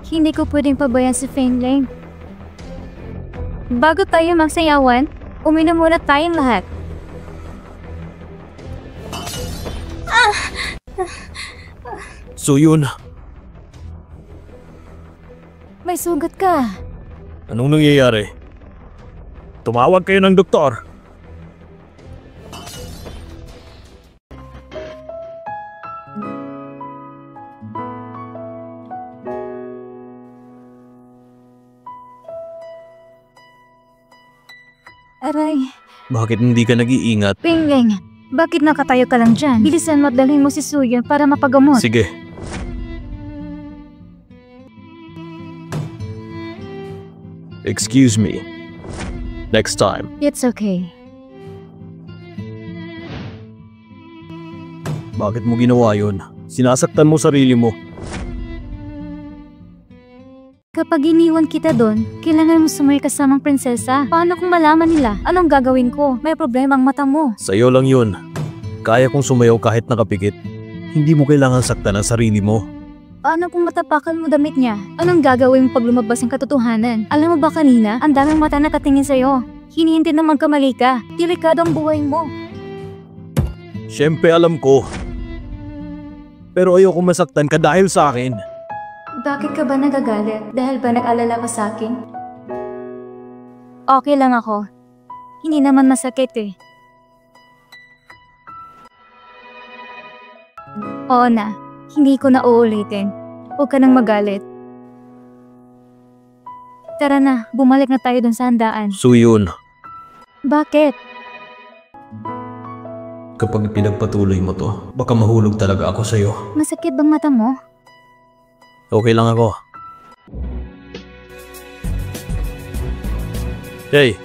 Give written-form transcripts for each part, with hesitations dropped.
Hindi ko pwedeng pabayaan si Feng Ling. Bago tayo magsayawan, uminom muna tayong lahat. So yun, May sugat ka. anong nangyayari? Tumawag kayo ng doktor. Aray, Bakit hindi ka nag-iingat? Feng Ling, bakit nakatayo ka lang dyan? Bilisan mo at dalhin mo si Suyon para mapagamot. Sige. Excuse me. Next time. It's okay. Bakit mo ginawa yun? Sinasaktan mo sarili mo. Kapag iniwan kita doon, kailangan mo sumay kasamang prinsesa. Paano kung malaman nila? Anong gagawin ko? May problema ang mata mo. Sa'yo lang yun. Kaya kong sumayaw kahit nakapikit. Hindi mo kailangan saktan ang sarili mo. Paano kung matapakan mo damit niya? Anong gagawin mo pag lumabas ang katotohanan? Alam mo ba kanina, ang daming mata nakatingin sa'yo. Hinihintay na magkamali ka. Delikado ang buhay mo. Siyempre alam ko. Pero ayoko masaktan ka dahil sa akin. Bakit ka ba nagagalit? Dahil ba nag-alala ka sa akin? Okay lang ako. Hindi naman masakit eh. Oo na. Hindi ko na uulitin. Huwag ka nang magalit. Tara na, bumalik na tayo dun sa handaan. So yun, Bakit? kapag pinagpatuloy mo to, baka mahulog talaga ako sa'yo. Masakit bang mata mo? Okay lang ako. Hey,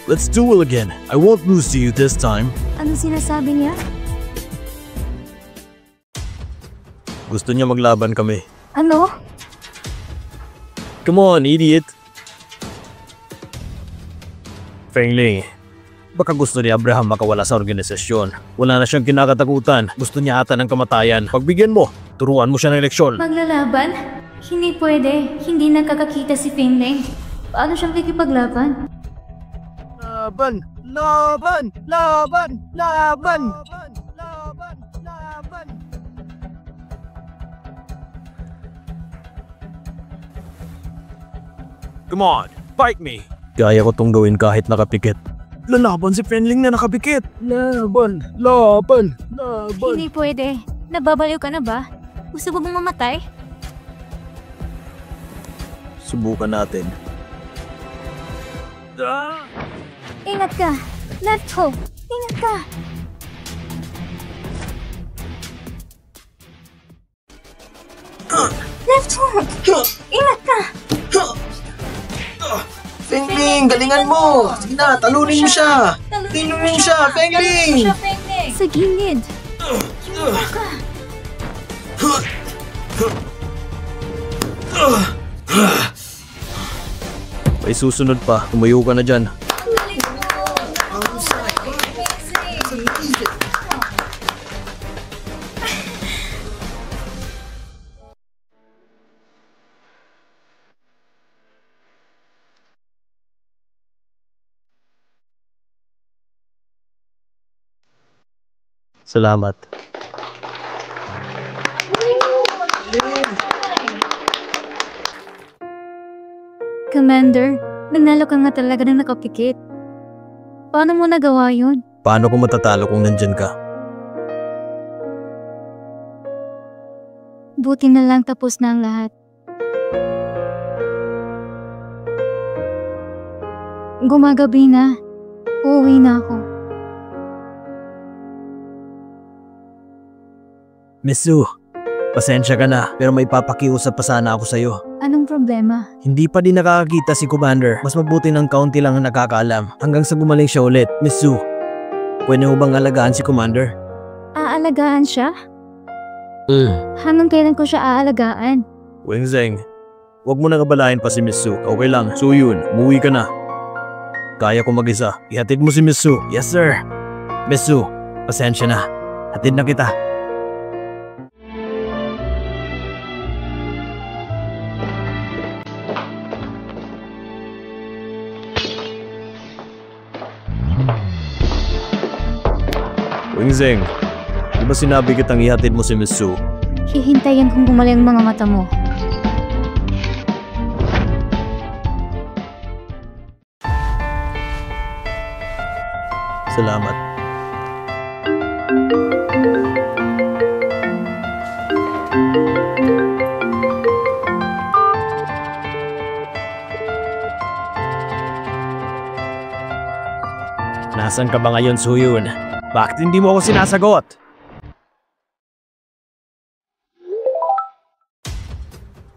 let's duel again. I won't lose to you this time. Ano sinasabi niya? Gusto niya maglaban kami. Ano? Come on, idiot. Feng Ling, baka gusto ni Abraham makawala sa organisasyon. Wala na siyang kinakatakutan. Gusto niya ata ng kamatayan. Pagbigyan mo, turuan mo siya ng leksyon. Maglalaban? Hindi pwede. Hindi nakakakita si Feng Ling. Paano siyang kikipaglaban? Laban! Laban! Laban! Laban! Laban! Laban! Come on, fight me! Kaya ko tong gawin kahit nakapikit. Lalaban si Feng Ling na nakapikit! Laban! Laban! Laban! Hindi pwede. Nababaliw ka na ba? Gusto mo bang mamatay? Subukan natin. Ingat ka! Left hook! Ingat ka! Left hook! Ingat ka! Feng Ling, galingan mo! Sige na, talunin mo siya! Talunin mo siya, Feng Ling! Sa gilid! Ingat ka! May susunod pa. Tumayo ka na dyan. Salamat. Commander, nanalo ka nga talaga ng nakapikit. Paano mo nagawa yun? Paano ko matatalo kung nandyan ka? Buti na lang tapos na ang lahat. Gumagabi na. Uuwi na ako. Miss Su, pasensya ka na pero may papakiusap pa sana ako sa'yo. Anong problema? Hindi pa din nakakakita si Commander. Mas mabuti ng kaunti lang ang nakakaalam hanggang sa gumaling siya ulit. Miss Su, pwede mo bang alagaan si Commander? Aalagaan siya? Hanggang kailan ko siya aalagaan? Wengzeng, huwag mo nang abalahin pa si Miss Su. Okay lang. So yun, umuwi ka na. Kaya ko mag-isa. Ihatid mo si Miss Su. Yes sir. Miss Su, pasensya na. Hatid na kita. Zing, di ba sinabi kitang ihatid mo si Miss Sue? Hihintayin kong gumaling ang mga mata mo. Salamat. Nasaan ka ba ngayon, Suyun? Bakit hindi mo ako sinasagot?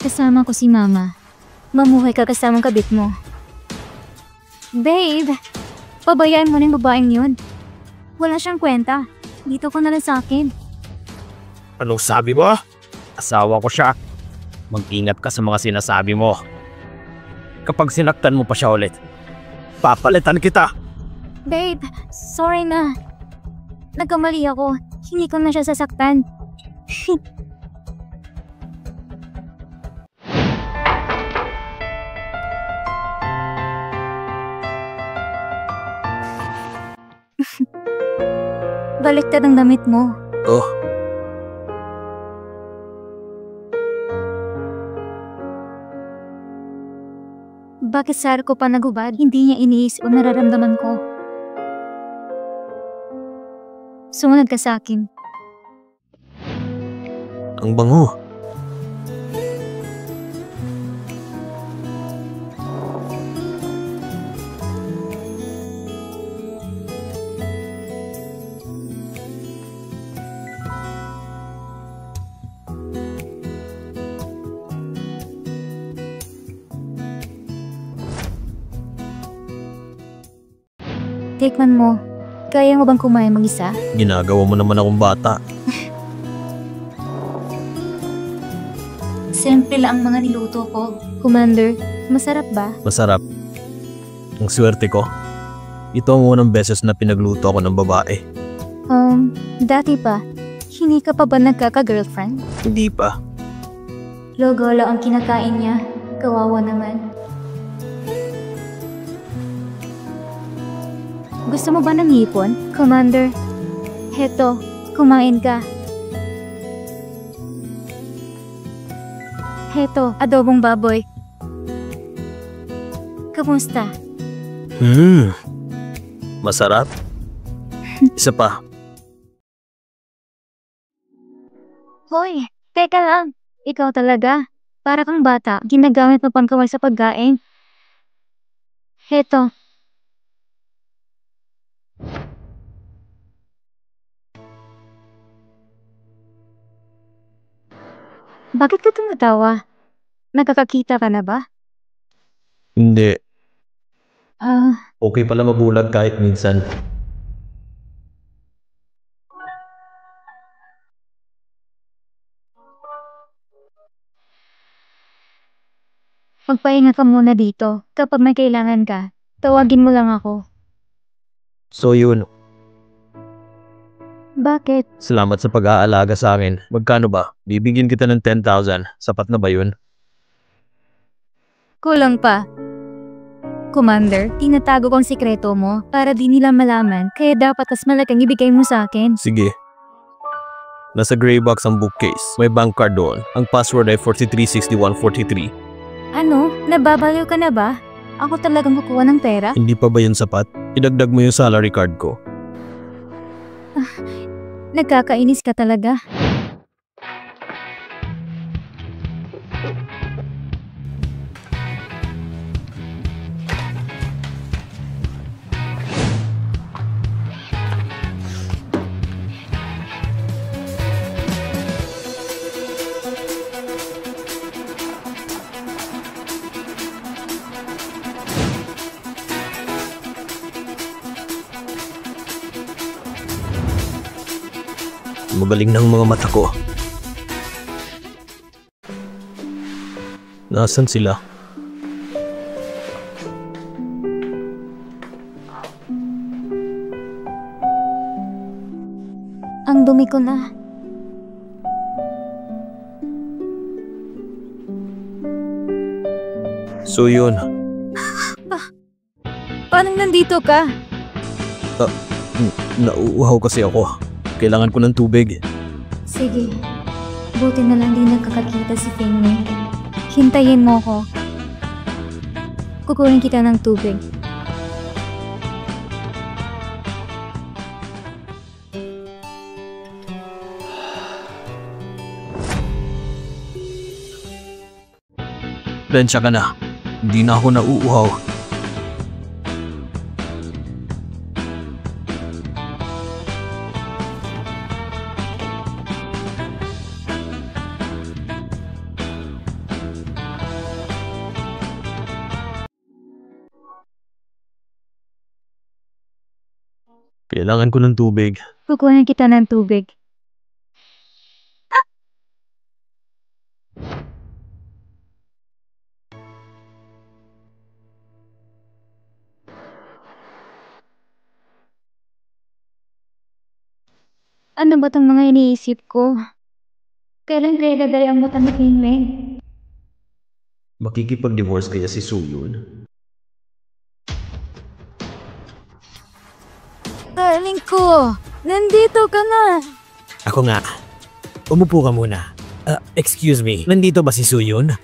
Kasama ko si Mama. Mamuhay ka kasamang kabit mo. Babe, pabayaan mo na yung babaeng yun. Wala siyang kwenta. Dito ko na lang sa akin. Anong sabi mo? Asawa ko siya. Mag-ingat ka sa mga sinasabi mo. Kapag sinaktan mo pa siya ulit, papalitan kita. Babe, sorry na. Nagkamali ako. Hindi ko na siya sasaktan. Baliktad ang damit mo. Oh, Bakit Sarah ko pa nagubad? Hindi niya iniisip o nararamdaman ko. Sumunod ka sa akin. ang bango. Tikman mo. Kaya mo bang kumain mag-isa? Ginagawa mo naman akong bata. Simple lang ang mga niluto ko. Commander, masarap ba? Masarap. Ang swerte ko. Ito ang unang beses na pinagluto ako ng babae. Dati pa. Hindi ka pa ba nagkaka-girlfriend? Hindi pa. Logolo ang kinakain niya. Kawawa naman. Gusto mo ba ng hipon, Commander? Heto, kumain ka. Heto, adobong baboy. Kamusta? Masarap. Isa pa. Hoy, teka lang. Ikaw talaga. Para kang bata, ginagamit mo pang kawal sa pagkain. Heto. Bakit ka tumatawa? Nakakakita ka na ba? Hindi. Ah, Okay pala mabulag kahit minsan. magpahinga ka muna dito. Kapag may kailangan ka, tawagin mo lang ako. So yun, Bakit? salamat sa pag-aalaga sa akin. Magkano ba? Bibigyan kita ng 10,000. Sapat na ba yun? Kulang pa. Commander, tinatago kong sikreto mo para di nila malaman, kaya dapat mas malaking ibigay mo sa akin. Sige. Nasa gray box ang bookcase. May bank card doon. Ang password ay 436143. Ano? Nababaliw ka na ba? Ako talagang kukuha ng pera? Hindi pa ba yun sapat? Idagdag mo yung salary card ko. Nagkakainis ka talaga. Magaling ng mga mata ko. Nasaan sila? Ang dumi ko na. So yun, Paano nandito ka? nauuhaw kasi ako. Kailangan ko ng tubig. Sige. Buti na lang di nakakakita si Fengming. Hintayin mo ko. Kukunin kita ng tubig. Bensya ka na. Hindi na ako nauuhaw. Kailangan ko ng tubig. Kukunin kita ng tubig. Ano ba itong mga iniisip ko? Kailan regadali ang mata ni Fengming? Makikipag-divorce kaya si Suyun? Darling ko! Nandito ka na! Ako nga. Umupo ka muna. Excuse me, nandito ba si Suyun?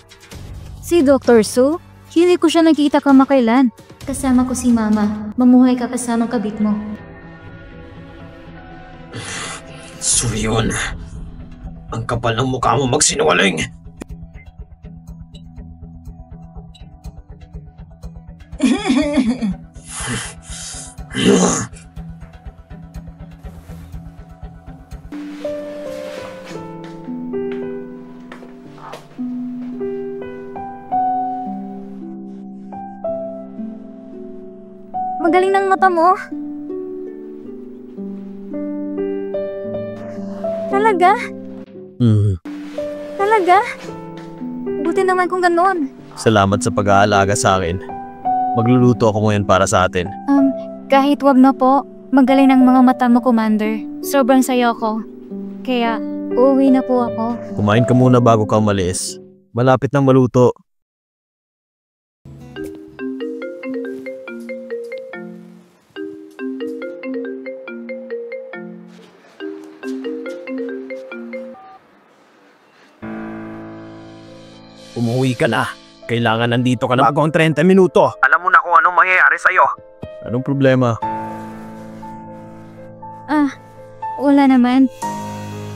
Si Dr. Su? Hindi ko siya nakita kamakailan. Kasama ko si Mama. Mamuhay ka kasamang kabit mo. Suyun. Ang kapal ng mukha mo magsinungaling. Magaling ng mata mo. Talaga? Talaga? Buti naman kung ganon. Salamat sa pag-aalaga sa akin. Magluluto ako ngayon para sa atin. Kahit wag na po. Magaling ng mga mata mo, Commander. Sobrang sayo ko. Kaya, uuwi na po ako. Kumain ka muna bago ka umalis. Malapit nang maluto. Umuwi ka na. Kailangan nandito ka na bago ang 30 minuto. Alam mo na kung anong mangyayari sa'yo. Anong problema? Wala naman.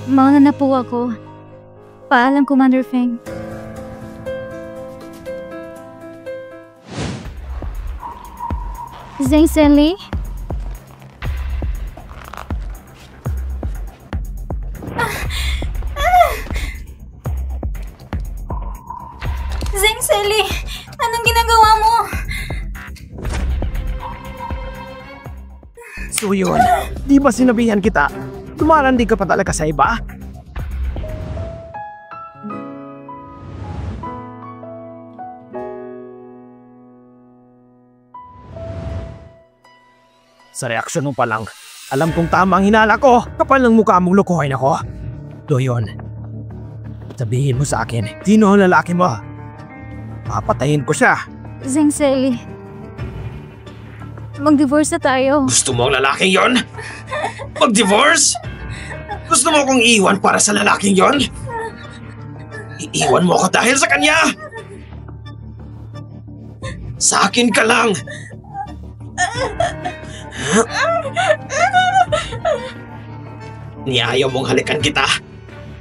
Mauna na po ako. Paalam, Commander Feng. Zheng Zhenli? Zheng Zhenli! Anong ginagawa mo? Suyun, di ba sinabihan kita? Tumarandi ka pa talaga sa iba? Sa reaksyon mo pa lang, alam kong tama ang hinala ko. Kapal ng mukha mong lukuhin ako. Doyon, sabihin mo sa akin, sino ang lalaki mo? Papatayin ko siya. Zheng Zhenli. Mag-divorce na tayo. Gusto mo ang lalaking yon? Mag-divorce? Gusto mo akong iiwan para sa lalaking yon? Iiwan mo ako dahil sa kanya? Sa akin ka lang. Niyayaw mong halikan kita.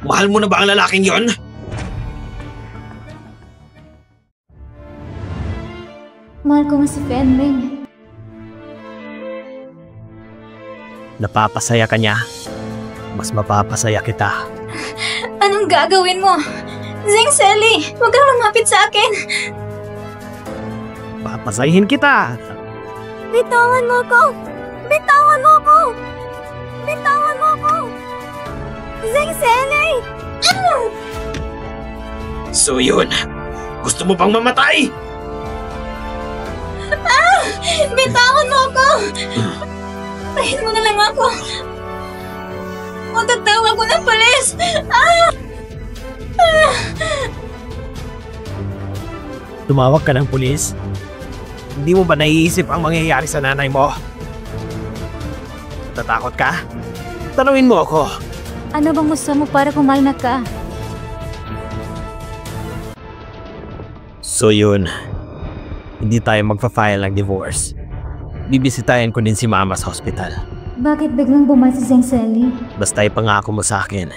Mahal mo na ba ang lalaking yon? Mahal ko nga si Fengming. Napapasaya ka niya. Mas mapapasaya kita. Anong gagawin mo? Zheng Zhenli, huwag kang lumapit sa akin. Papasayin kita. Bitawan mo ko! Bitawan mo ko! Bitawan mo ko! Zheng Zhenli! So yun, gusto mo bang mamatay? Bitawan mo ako! Tahin mo na lang ako! O tatawag ko ng pulis! Tumawag ka ng pulis? Hindi mo ba naiisip ang mangyayari sa nanay mo? Natatakot ka? Tanungin mo ako. Ano bang gusto mo para kumalma ka? So yun, hindi tayo magpa-file ng divorce. Bibisitahin ko din si Mama sa hospital. Bakit biglang bumalik si Zeng Selly? Basta ipangako mo sa akin,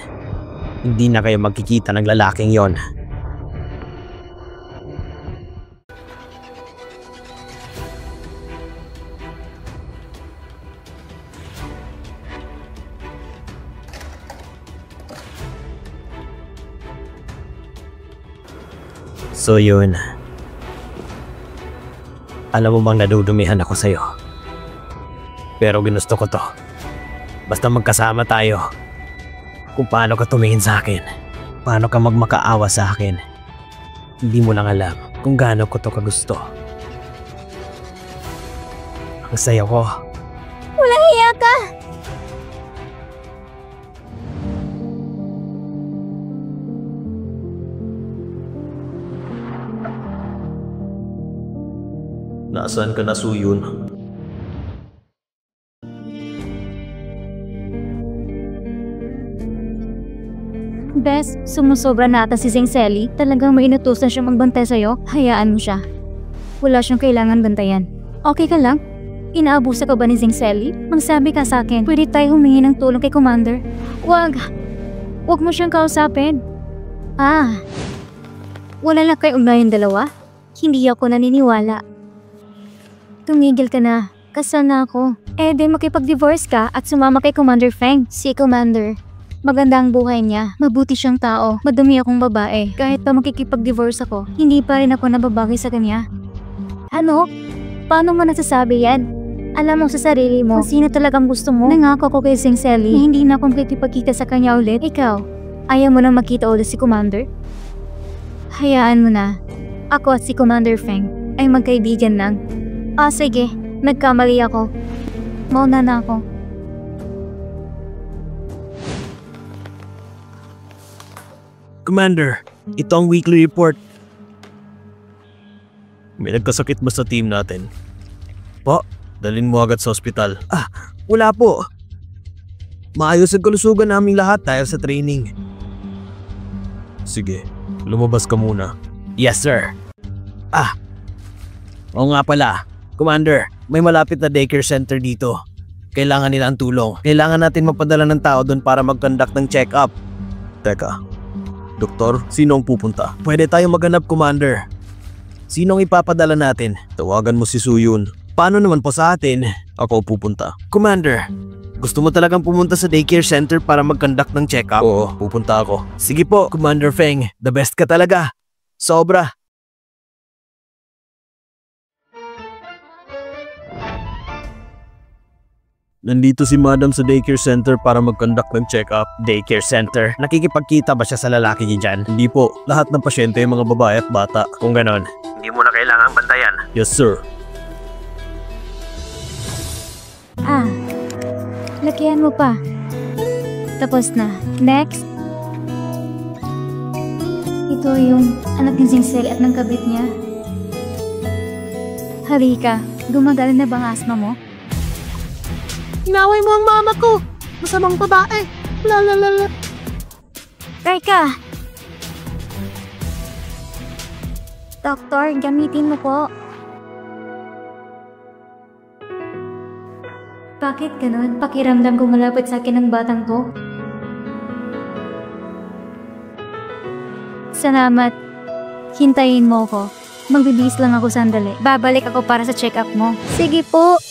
hindi na kayo magkikita ng lalaking yon. So yun. Alam mo bang nadudumihan ako sa'yo? Pero ginusto ko to. Basta magkasama tayo. Kung paano ka tumingin sa akin. Paano ka magmakaawa sa akin. Hindi mo lang alam kung gaano ko to kagusto. Ang saya ko. Walang hiya ka! Nasaan ka na, Suyun? Bes, sumusobra na ata si Zeng Selly. Talagang may inutusan siyang magbantay sa'yo. Hayaan mo siya. Wala siyang kailangan bantayan. Okay ka lang? Inaabusa ka ba ni Zeng Selly? Magsabi ka sa akin, pwede tayo humingi ng tulong kay Commander. Wag mo siyang kausapin. Wala lang kayo ugnayan dalawa? Hindi ako naniniwala. Tumigil ka na. Kasal na ako. Di makipag-divorce ka at sumama kay Commander Feng. Si Commander. Maganda ang buhay niya. Mabuti siyang tao. Madumi akong babae. Kahit pa makikipag-divorce ako, hindi pa rin ako nababagay sa kanya. Ano? Paano mo nasasabi yan? Alam mo sa sarili mo kung sino talagang gusto mo. Nangako ko kay Zeng Selly na hindi na akong makikipagkita sa kanya ulit. Ikaw, ayaw mo na makita ulit si Commander? Hayaan mo na. Ako at si Commander Feng ay magkaibigan lang. Sige. Nagkamali ako. Mauna na ako. Commander, ito ang weekly report. May nagkasakit ba sa team natin? Po, dalhin mo agad sa ospital. Wala po. Maayos ang kalusugan naming lahat dahil sa training. Sige, lumabas ka muna. Yes, sir. Oo nga pala. Commander, may malapit na daycare center dito. Kailangan nila ang tulong. Kailangan natin magpadala ng tao doon para mag-conduct ng check-up. Teka, Doktor, sino ang pupunta? Pwede tayong maghanap, Commander. Sinong ipapadala natin? Tawagan mo si Suyun. Paano naman po sa atin? Ako pupunta. Commander, gusto mo talagang pumunta sa daycare center para mag-conduct ng check-up? Oo, pupunta ako. Sige po, Commander Feng. The best ka talaga. Sobra. Nandito si Madam sa daycare center para mag-conduct ng check-up. Daycare center? Nakikipagkita ba siya sa lalaki niya dyan? Hindi po. Lahat ng pasyente ay mga babae at bata. Kung ganon, hindi mo na kailangang bantayan. Yes, sir. Lakihan mo pa. Tapos na. Next. Ito yung anak ni Zeng Selly at ng kabit niya. Halika. Gumagaling na bang asma mo? Inaway mo ang mama ko! Masamang babae! Lalalala! Teka! Doktor, gamitin mo po. Bakit ganun? Pakiramdam ko malapit sa akin ang batang to. Salamat. Hintayin mo ko. Magbibihis lang ako sandali. Babalik ako para sa check-up mo. Sige po!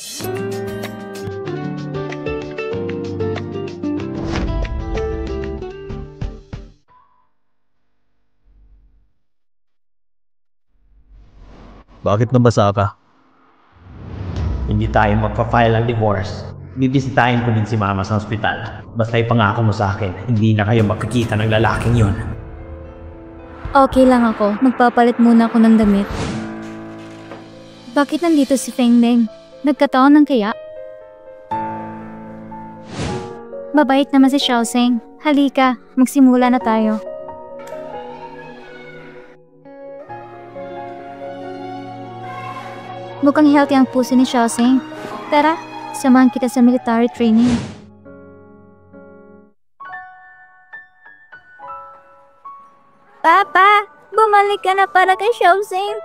Bakit nabasa ka? Hindi tayo magpa-file ng divorce. Bibisitahin ko din si Mama sa ospital. Basta ipangako mo sa akin, hindi na kayo magkikita ng lalaking yun. Okay lang ako. Magpapalit muna ako ng damit. Bakit nandito si Feng Meng? Nagkataon ng kaya? Mabait naman si Xiaoseng. Halika, magsimula na tayo. Mukhang healthy ang puso ni Xiaoseng. Tara, samahan kita sa military training. Papa, bumalik ka na para kay Xiaoxing.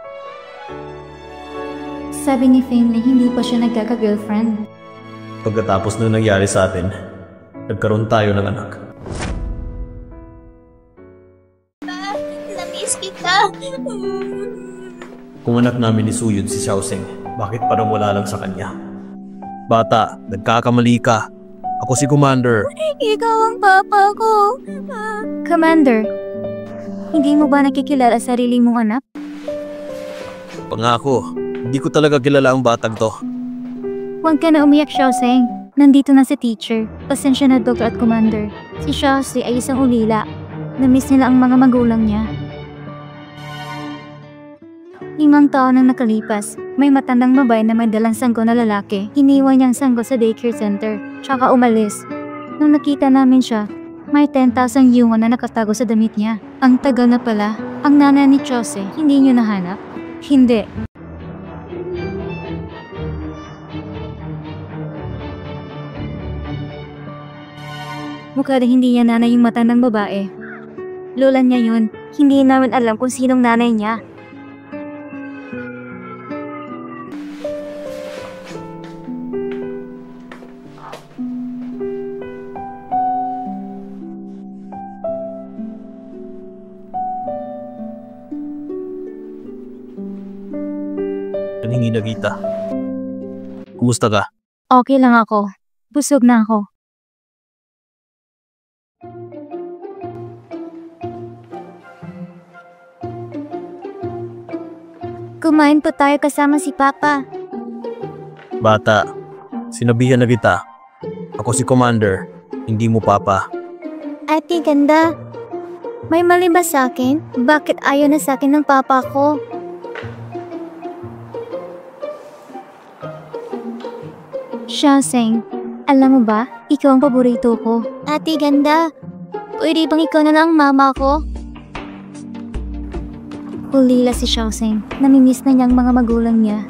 Sabi ni Feng na hindi pa siya nagkaka-girlfriend. Pagkatapos nung nangyari sa atin, nagkaroon tayo ng anak. Namiss kita. Kung anak namin ni Suyun si Xiaoxing, bakit parang wala lang sa kanya? Bata, nagkakamali ka. Ako si Commander. Ikaw ang papa ko. Commander, hindi mo ba nakikilala sarili mong anak? Pangako, hindi ko talaga kilala ang batang to. Huwag ka na umiyak, Xiaoxing. Nandito na si teacher. Pasensya na, Doctor at Commander. Si Xiaoxi ay isang ulila. Namiss nila ang mga magulang niya. 5 taon nang nakalipas, may matandang babae na may dalang sanggo na lalaki. Iniwan niyang sanggo sa daycare center, tsaka umalis. Nung nakita namin siya, may 10,000 yuan na nakatago sa damit niya. Ang tagal na pala, ang nanay ni Chose, hindi niyo nahanap? Hindi. Mukha rin hindi niya nanay yung matandang babae. Lola niya yun, hindi namin alam kung sinong nanay niya. Hindi nakita. Kumusta ka? Okay lang ako. Busog na ako. Kumain po tayo kasama si Papa. Bata, sinabihan na kita. Ako si Commander, hindi mo Papa. Ate, ganda. May mali ba sa akin? Bakit ayaw na sa akin ng Papa ko? Xiaoxing, alam mo ba, ikaw ang paborito ko. Ate, ganda. Pwede bang ikaw na lang mama ko? Ulila si Xiaoxing. Namimiss na niyang mga magulang niya.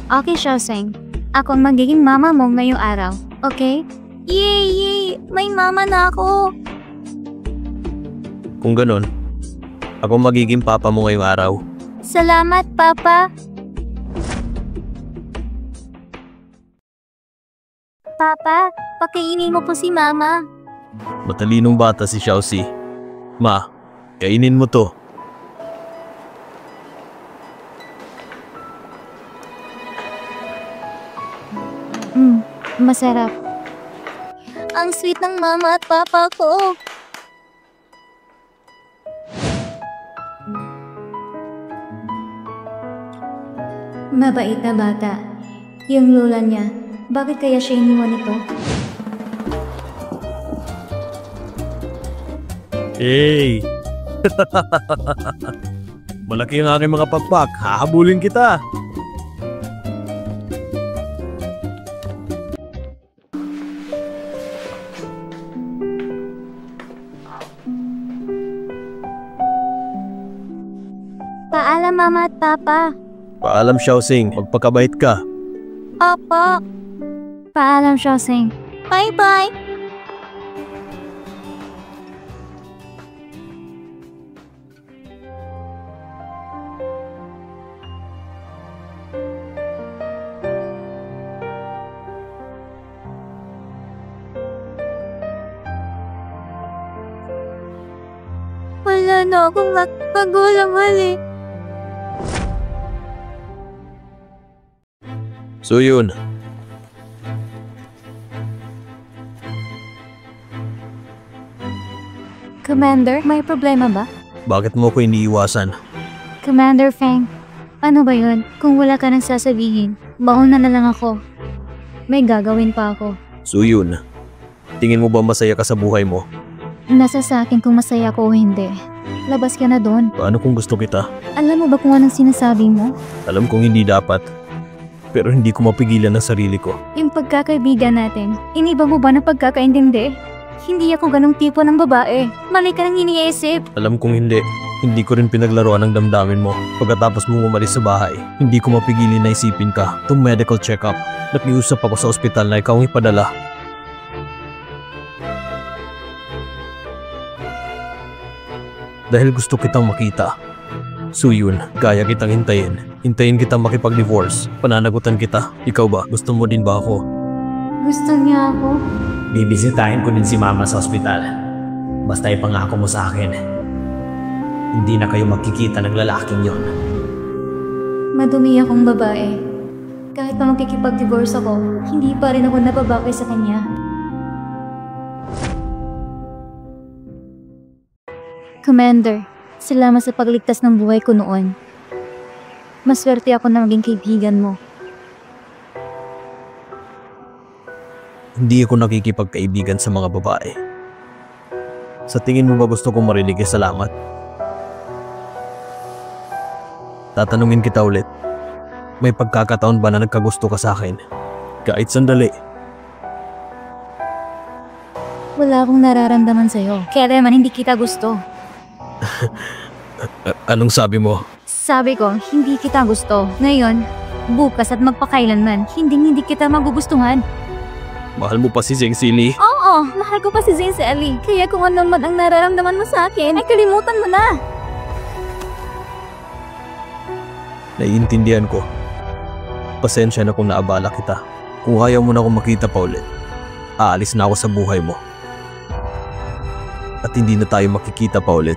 Okay, Xiaoxing. Ako ang magiging mama mo ngayong araw. Okay? Yay! May mama na ako! Kung ganon, ako magiging Papa mo ngayong araw. Salamat, Papa! Papa, pakainin mo po si Mama. Matalinong bata si Xiaoxi. Ma, kainin mo to. Masarap. Ang sweet ng Mama at Papa ko. Mabait na bata. Yung lola niya, bakit kaya siya iniwan ito? Hey! Malaki ang aking mga pakpak. Hahabulin kita. Paalam, Mama at Papa. Paalam, Xiaoxing. Magpakabait ka. Opo. Paalam, Xiaoxing. Bye-bye. Wala na akong magulang hali. So yun. Commander, may problema ba? Bakit mo ko iniiwasan? Commander Feng, ano ba yun? Kung wala ka nang sasabihin, mauna na lang ako. May gagawin pa ako. So yun. Tingin mo ba masaya ka sa buhay mo? Nasa sa akin kung masaya ako o hindi. Labas ka na doon. Paano kung gusto kita? Alam mo ba kung anong sinasabi mo? Alam kong hindi dapat. Pero hindi ko mapigilan ang sarili ko. Yung pagkakaibigan natin, iniba mo ba ng pagkakaintindi? Hindi ako ganong tipo ng babae. Mali ka nang iniisip. Alam kong hindi. Hindi ko rin pinaglaruan ang damdamin mo. Pagkatapos mong umalis sa bahay, hindi ko mapigilin na isipin ka. Itong medical check-up. Nakiusap ako sa ospital na ikaw ang ipadala. Dahil gusto kitang makita. Suyun, kaya kitang hintayin. Hintayin kitang makipag-divorce. Pananagutan kita. Ikaw ba? Gusto mo din ba ako? Gusto niya ako. Bibisitahin ko din si Mama sa ospital. Basta ipangako mo sa akin. Hindi na kayo magkikita ng lalaking yon. Madumi akong babae. Kahit pa makikipag-divorce ako, hindi pa rin ako nababakay sa kanya. Commander, salamat sa pagligtas ng buhay ko noon. Maswerte ako na maging kaibigan mo. Hindi ako nakikipagkaibigan sa mga babae. Sa tingin mo ba gusto kong marinig salamat? Tatanungin kita ulit. May pagkakataon ba na nagkagusto ka sa akin? Kahit sandali. Wala akong nararamdaman sa'yo. Kaya naman hindi kita gusto. Anong sabi mo? Sabi ko, hindi kita gusto. Ngayon, bukas at magpakailanman, hindi kita magugustuhan. Mahal mo pa si Zeng Sili? Oo, mahal ko pa si Zane Sally. Kaya kung ano man ang nararamdaman mo sa akin, ay kalimutan mo na. Naiintindihan ko. Pasensya na kung naabala kita. Kung ayaw mo na akong makita pa ulit, aalis na ako sa buhay mo. At hindi na tayo makikita pa ulit.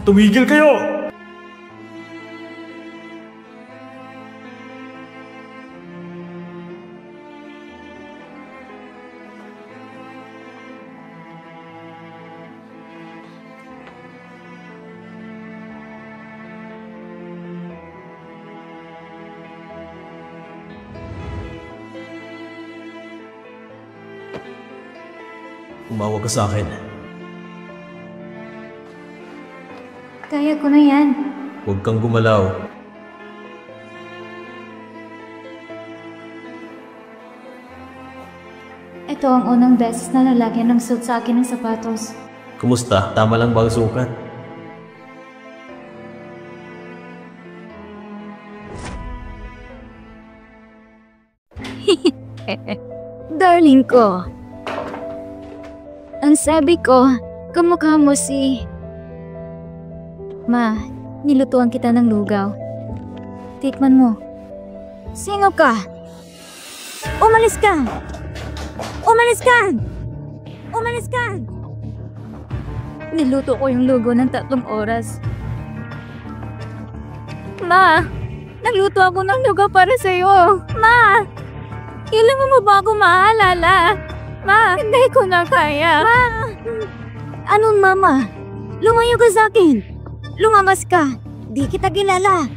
Tumigil kayo! Umawag ka sa akin. Kaya ko na yan. Huwag kang gumalaw. Ito ang unang beses na lalagyan ng suit sa akin ng sapatos. Kumusta? Tama lang ba ang sukat? Darling ko. Ang sabi ko, kamukha mo si... Ma, nilutuan kita ng lugaw. Tikman mo. Sino ka? Umalis ka! Umalis ka! Umalis ka! Niluto ko yung lugaw ng 3 oras. Ma, nagluto ako ng lugaw para sa'yo. Ma, kailan mo ba ako maalala? Ma, hindi ko na kaya. Ma! Anong mama? Lumayo ka sa akin. Lumabas ka! Di kita kilala!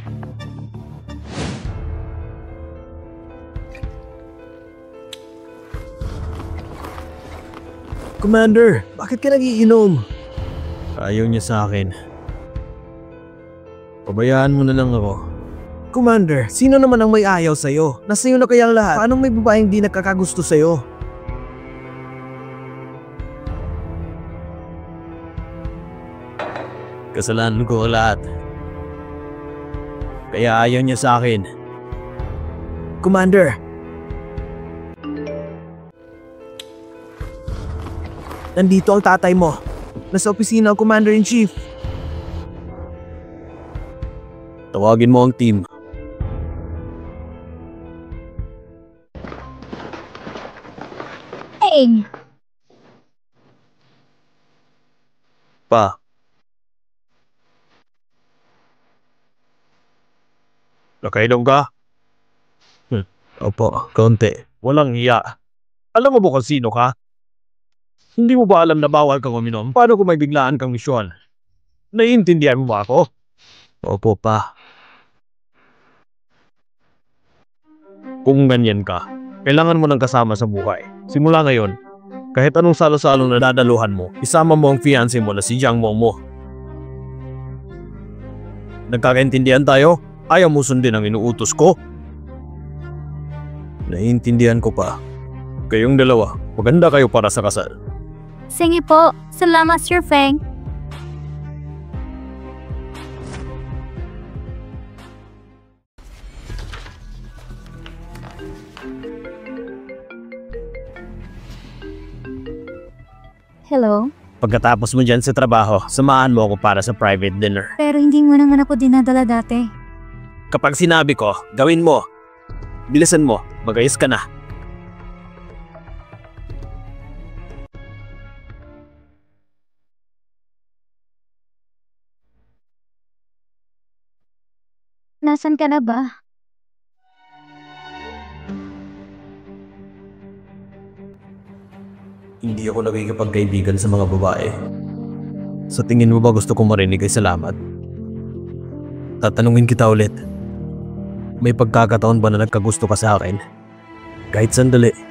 Commander, bakit ka nagiinom? Ayaw niya sa akin. Pabayaan mo na lang ako. Commander, sino naman ang may ayaw sa'yo? Nasa'yo na kaya ang lahat? Paano may babaeng di nakakagusto sa'yo? Kasalanan ko ang lahat. Kaya ayaw niya sa akin. Commander! Nandito ang tatay mo. Nasa opisina ang Commander-in-Chief. Tawagin mo ang team. Hey! Pa. Nakainom ka? Opo, konti. Walang hiya. Alam mo ba kung sino ka? Hindi mo ba alam na bawal kang uminom? Paano kung may biglaan kang misyon? Naiintindihan mo ba ako? Opo, pa. Kung ganyan ka, kailangan mo ng kasama sa buhay. Simula ngayon, kahit anong salo-salo na dadaluhan mo, isama mo ang fiancé mo na si Jiang Momo. Nagkakaintindihan tayo? Ayaw mo sundin ang inuutos ko? Naiintindihan ko pa. Kayong dalawa, maganda kayo para sa kasal. Sige po. Salamat, Sir Feng. Hello? Pagkatapos mo dyan sa trabaho, samahan mo ako para sa private dinner. Pero hindi mo naman ako dinadala dati. Kapag sinabi ko, gawin mo. Bilisan mo, mag-ayos ka na. Nasaan ka na ba? Hindi ako nagkikipagkaibigan sa mga babae. Sa tingin mo ba gusto kong marinig ay salamat? Tatanungin kita ulit. May pagkakataon ba na nagkagusto ka sa akin? Kahit sandali.